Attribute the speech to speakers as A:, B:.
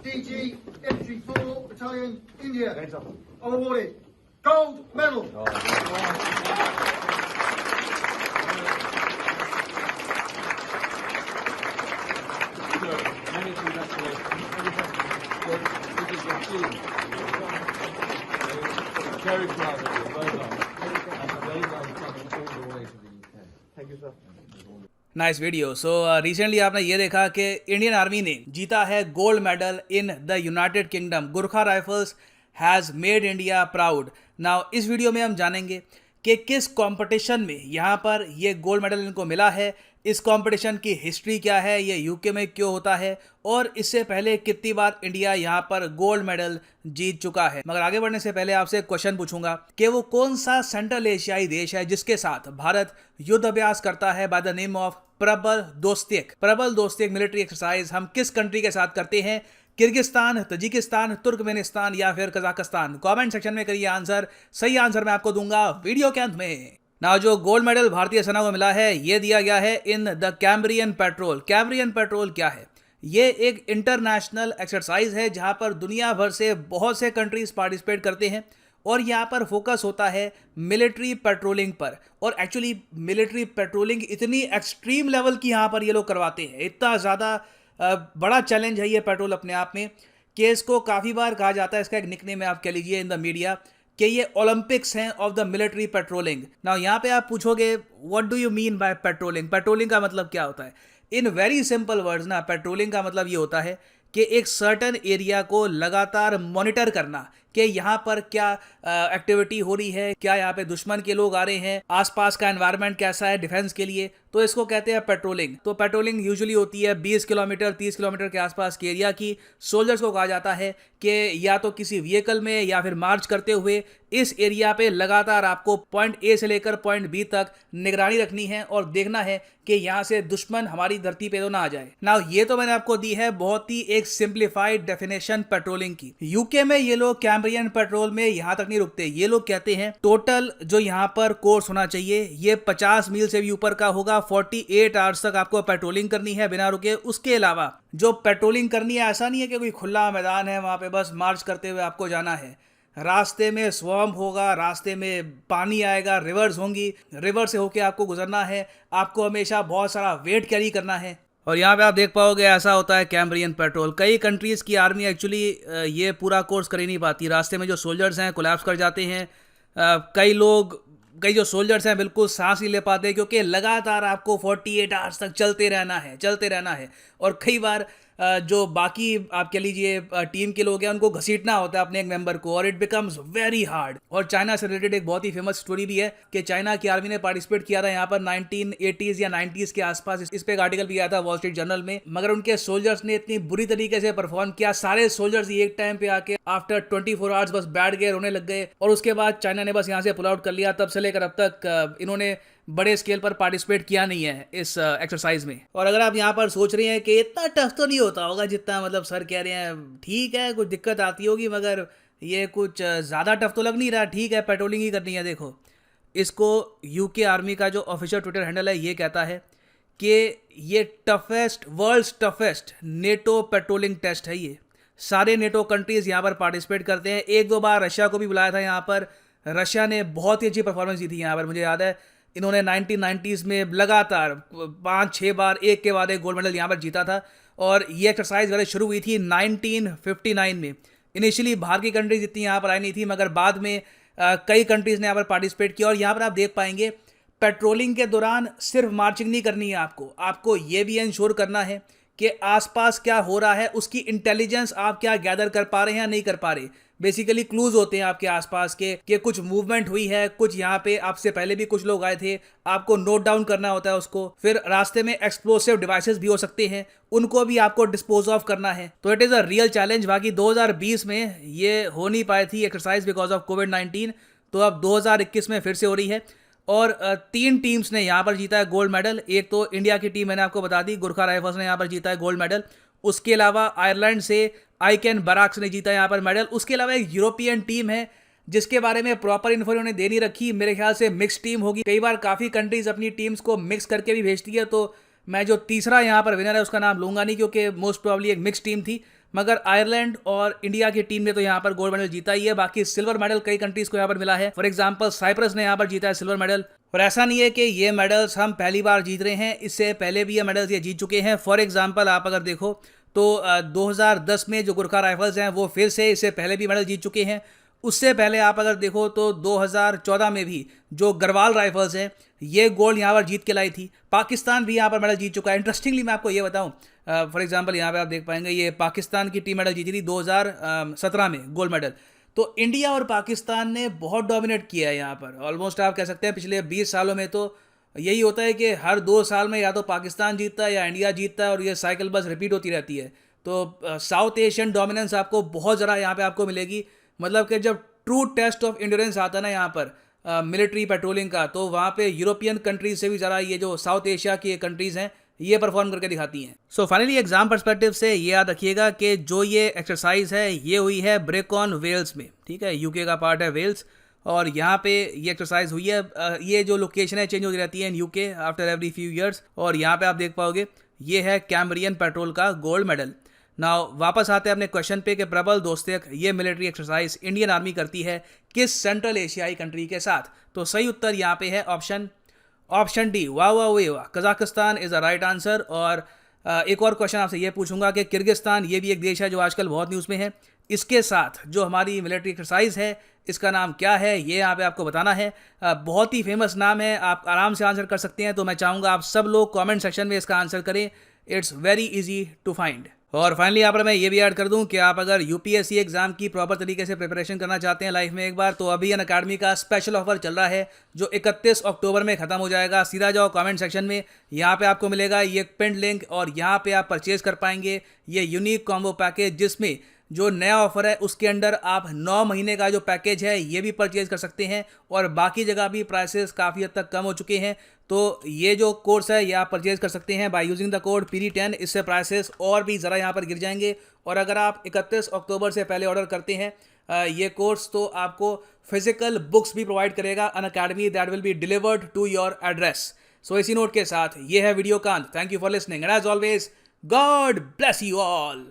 A: DG Infantry 4 Battalion, India, are awarded gold medal.
B: Many congratulations. This is your team. Very proud of you. Well done. And very well done all the way to the UK.
A: Thank you, sir.
C: Nice video. So recently आपने ये देखा कि Indian army ने जीता है gold medal in the United kingdom. Gurkha rifles has made India proud. Now इस video में हम जानेंगे कि किस कंपटीशन में यहाँ पर ये गोल्ड मेडल इनको मिला है, इस कंपटीशन की हिस्ट्री क्या है, ये यूके में क्यों होता है और इससे पहले कितनी बार इंडिया यहाँ पर गोल्ड मेडल जीत चुका है। मगर आगे बढ़ने से पहले आपसे एक क्वेश्चन पूछूंगा कि वो कौन सा सेंट्रल एशियाई देश है जिसके साथ भारत युद्ध अभ्यास करता है बाय द नेम ऑफ प्रबल दोस्तेक। प्रबल दोस्तेक मिलिट्री एक्सरसाइज हम किस कंट्री के साथ करते हैं? किर्गिस्तान, तजिकिस्तान, तुर्कमेनिस्तान या फिर कजाकिस्तान? कमेंट सेक्शन में करिए आंसर। सही आंसर मैं आपको दूंगा वीडियो के अंत में। ना जो गोल्ड मेडल भारतीय सेना को मिला है ये दिया गया है in the Cambrian petrol. Cambrian petrol क्या है? ये एक इंटरनेशनल एक्सरसाइज है जहां पर दुनिया भर से बहुत से कंट्रीज पार्टिसिपेट करते हैं और यहाँ पर फोकस होता है मिलिट्री पेट्रोलिंग पर। और एक्चुअली मिलिट्री पेट्रोलिंग इतनी एक्सट्रीम लेवल की यहाँ पर ये लोग करवाते हैं, इतना ज़्यादा बड़ा चैलेंज है ये पेट्रोल अपने आप में कि इसको काफ़ी बार कहा जाता है, इसका एक निकनेम है आप कह लीजिए इन द मीडिया कि ये ओलंपिक्स हैं of the military patrolling. Now यहाँ पे आप पूछोगे what do you mean by patrolling? Patrolling का मतलब क्या होता है? इन वेरी सिंपल वर्ड्स ना, पेट्रोलिंग का मतलब ये होता है कि एक सर्टन एरिया को लगातार मॉनिटर करना कि यहाँ पर क्या एक्टिविटी हो रही है, क्या यहाँ पे दुश्मन के लोग आ रहे हैं, आसपास का एनवायरनमेंट कैसा है डिफेंस के लिए, तो इसको कहते हैं पेट्रोलिंग। तो पेट्रोलिंग यूजुअली होती है 20 किलोमीटर 30 किलोमीटर के आसपास के एरिया की। सोल्जर्स को कहा जाता है कि या तो किसी व्हीकल में या फिर मार्च करते हुए इस एरिया पे लगातार आपको पॉइंट ए से लेकर पॉइंट बी तक निगरानी रखनी है और देखना है कि यहाँ से दुश्मन हमारी धरती पे तो ना आ जाए। ना ये तो मैंने आपको दी है बहुत ही एक सिंप्लीफाइड डेफिनेशन पेट्रोलिंग की। यूके में ये लोग कैम्ब्रियन पेट्रोल में यहाँ तक नहीं रुकते, ये लोग कहते हैं टोटल जो यहाँ पर कोर्स होना चाहिए ये 50 मील से भी ऊपर का होगा। 48 आवर्स तक आपको पेट्रोलिंग करनी है बिना रुके। उसके अलावा जो पेट्रोलिंग करनी है ऐसा नहीं है कि कोई खुला मैदान है वहां पे बस मार्च करते हुए आपको जाना है। रास्ते में स्वैम्प होगा, रास्ते में पानी आएगा, रिवर्स होंगी, रिवर से होके आपको गुजरना है, आपको हमेशा बहुत सारा वेट कैरी करना है। और यहाँ पे आप देख पाओगे ऐसा होता है कैम्ब्रियन पेट्रोल। कई कंट्रीज़ की आर्मी एक्चुअली ये पूरा कोर्स कर ही नहीं पाती, रास्ते में जो सोल्जर्स हैं कोलैप्स कर जाते हैं। कई जो सोल्जर्स हैं बिल्कुल सांस नहीं ले पाते क्योंकि लगातार आपको 48 आवर्स तक चलते रहना है। और कई बार जो बाकी आप कह लीजिए टीम के लोग हैं उनको घसीटना होता है अपने एक मेंबर को और इट बिकम्स वेरी हार्ड। और चाइना से रिलेटेड एक बहुत ही फेमस स्टोरी भी है कि चाइना की आर्मी ने पार्टिसिपेट किया था यहाँ पर 1980s या 90s के आसपास। इस पे एक आर्टिकल भी आया था वॉल स्ट्रीट जर्नल में, मगर उनके सोल्जर्स ने इतनी बुरी तरीके से परफॉर्म किया, सारे सोल्जर्स एक टाइम पे आके आफ्टर 24 आवर्स बस बैठ गए, रोने लग गए और उसके बाद चाइना ने बस यहाँ से पुल आउट कर लिया। तब से लेकर अब तक इन्होंने बड़े स्केल पर पार्टिसिपेट किया नहीं है इस एक्सरसाइज में। और अगर आप यहाँ पर सोच रहे हैं कि इतना टफ तो नहीं होता होगा जितना मतलब सर कह रहे हैं, ठीक है कुछ दिक्कत आती होगी मगर ये कुछ ज़्यादा टफ तो लग नहीं रहा, ठीक है पेट्रोलिंग ही करनी है। देखो इसको यूके आर्मी का जो ऑफिशियल ट्विटर हैंडल है ये कहता है कि ये world's toughest NATO patrolling test है। ये सारे नेटो कंट्रीज़ यहाँ पर पार्टिसिपेट करते हैं। 1-2 बार रशिया को भी बुलाया था यहाँ पर, रशिया ने बहुत ही अच्छी परफॉर्मेंस दी थी यहाँ पर। मुझे याद है इन्होंने 1990s में लगातार 5-6 बार एक के बाद एक गोल्ड मेडल यहाँ पर जीता था। और ये एक्सरसाइज वगैरह शुरू हुई थी 1959 में। इनिशियली बाहर की कंट्रीज इतनी यहाँ पर आई नहीं थी मगर बाद में कई कंट्रीज़ ने यहाँ पर पार्टिसिपेट किया। और यहाँ पर आप देख पाएंगे पेट्रोलिंग के दौरान सिर्फ मार्चिंग नहीं करनी है, आपको ये भी इंश्योर करना है कि आसपास क्या हो रहा है उसकी इंटेलिजेंस आप क्या गैदर कर पा रहे हैं या नहीं कर पा रहे। बेसिकली क्लूज होते हैं आपके आसपास के कि कुछ मूवमेंट हुई है, कुछ यहाँ पे आपसे पहले भी कुछ लोग आए थे, आपको नोट डाउन करना होता है उसको। फिर रास्ते में एक्सप्लोसिव डिवाइसेस भी हो सकते हैं, उनको भी आपको डिस्पोज ऑफ करना है। तो it is a real challenge. बाकी 2020 में ये हो नहीं पाई थी एक्सरसाइज बिकॉज ऑफ कोविड-19, तो अब 2021 में फिर से हो रही है। और 3 टीम्स ने यहाँ पर जीता है गोल्ड मेडल। एक तो इंडिया की टीम मैंने आपको बता दी, गुरखा राइफल्स ने यहाँ पर जीता है गोल्ड मेडल। उसके अलावा आयरलैंड से आइकेन बराक्स ने जीता यहाँ पर मेडल। उसके अलावा एक यूरोपियन टीम है जिसके बारे में प्रॉपर इन्फो उन्होंने दे नहीं रखी, मेरे ख्याल से मिक्स टीम होगी। कई बार काफ़ी कंट्रीज अपनी टीम्स को मिक्स करके भी भेजती है, तो मैं जो तीसरा यहाँ पर विनर है उसका नाम लूंगा नहीं क्योंकि मोस्ट प्रॉब्ली एक मिक्स टीम थी। मगर आयरलैंड और इंडिया की टीम ने तो यहाँ पर गोल्ड मेडल जीता ही है। बाकी सिल्वर मेडल कई कंट्रीज को यहाँ पर मिला है। फॉर एग्जांपल साइप्रस ने यहाँ पर जीता है सिल्वर मेडल। और ऐसा नहीं है कि ये मेडल्स हम पहली बार जीत रहे हैं, इससे पहले भी ये मेडल्स ये जीत चुके हैं। फॉर एग्जांपल आप अगर देखो तो 2010 में जो गुरखा राइफल्स हैं वो फिर से इससे पहले भी मेडल जीत चुके हैं। उससे पहले आप अगर देखो तो 2014 में भी जो गढ़वाल राइफल्स हैं ये गोल्ड यहाँ पर जीत के लाई थी। पाकिस्तान भी यहाँ पर मेडल जीत चुका है। इंटरेस्टिंगली मैं आपको ये बताऊं, फॉर एग्जांपल यहाँ पे आप देख पाएंगे ये पाकिस्तान की टीम मेडल जीती थी 2017 में गोल्ड मेडल। तो इंडिया और पाकिस्तान ने बहुत डोमिनेट किया है यहाँ पर। ऑलमोस्ट आप कह सकते हैं पिछले 20 सालों में तो यही होता है कि हर 2 साल में या तो पाकिस्तान जीतता है या इंडिया जीतता है और ये साइकिल बस रिपीट होती रहती है। तो साउथ एशियन डोमिनेंस आपको बहुत ज़रा यहाँ पे आपको मिलेगी। मतलब कि जब ट्रू टेस्ट ऑफ इंड्योरेंस आता है ना यहाँ पर मिलिट्री पेट्रोलिंग का, तो वहाँ पे यूरोपियन कंट्रीज से भी ज़रा ये जो साउथ एशिया की कंट्रीज हैं ये परफॉर्म करके दिखाती हैं। सो फाइनली एग्जाम पर्सपेक्टिव से ये याद रखिएगा कि जो ये एक्सरसाइज है ये हुई है ब्रेकॉन वेल्स में, ठीक है, यूके का पार्ट है वेल्स, और यहाँ पे ये एक्सरसाइज हुई है। ये जो लोकेशन है चेंज होती रहती है in UK after every few years. और यहाँ पे आप देख पाओगे ये है कैम्ब्रियन पेट्रोल का गोल्ड मेडल। नाउ वापस आते हैं अपने क्वेश्चन पे कि प्रबल दोस्तक ये मिलिट्री एक्सरसाइज इंडियन आर्मी करती है किस सेंट्रल एशियाई कंट्री के साथ। तो सही उत्तर यहाँ पे है ऑप्शन डी, वाह वाह वे वाह, Kazakhstan is the right answer. और एक और क्वेश्चन आपसे ये पूछूंगा कि किर्गिस्तान ये भी एक देश है जो आजकल बहुत न्यूज़ में है, इसके साथ जो हमारी मिलिट्री एक्सरसाइज है इसका नाम क्या है ये यहाँ पे आपको बताना है। बहुत ही फेमस नाम है, आप आराम से आंसर कर सकते हैं। तो मैं चाहूँगा आप सब लोग कमेंट सेक्शन में इसका आंसर करें, it's very easy to find. और फाइनली यहाँ पर मैं ये भी ऐड कर दूं कि आप अगर यूपीएससी एग्जाम की प्रॉपर तरीके से प्रिपरेशन करना चाहते हैं लाइफ में एक बार, तो अभी अनअकैडमी का स्पेशल ऑफर चल रहा है जो 31 अक्टूबर में खत्म हो जाएगा। सीधा जाओ कमेंट सेक्शन में, यहाँ पे आपको मिलेगा ये पिन लिंक और यहाँ पे आप परचेज कर पाएंगे ये यूनिक कॉम्बो पैकेज, जिसमें जो नया ऑफर है उसके अंदर आप 9 महीने का जो पैकेज है ये भी परचेज कर सकते हैं। और बाकी जगह भी प्राइसेस काफ़ी हद तक कम हो चुके हैं। तो ये जो कोर्स है ये आप परचेज कर सकते हैं by using the code PD10। इससे प्राइसेस और भी ज़रा यहाँ पर गिर जाएंगे। और अगर आप 31 अक्टूबर से पहले ऑर्डर करते हैं ये कोर्स, तो आपको फिजिकल बुक्स भी प्रोवाइड करेगा Unacademy, that will be delivered to your address. So इसी नोट के साथ ये है वीडियो कांत। Thank you for listening and as always God bless you all.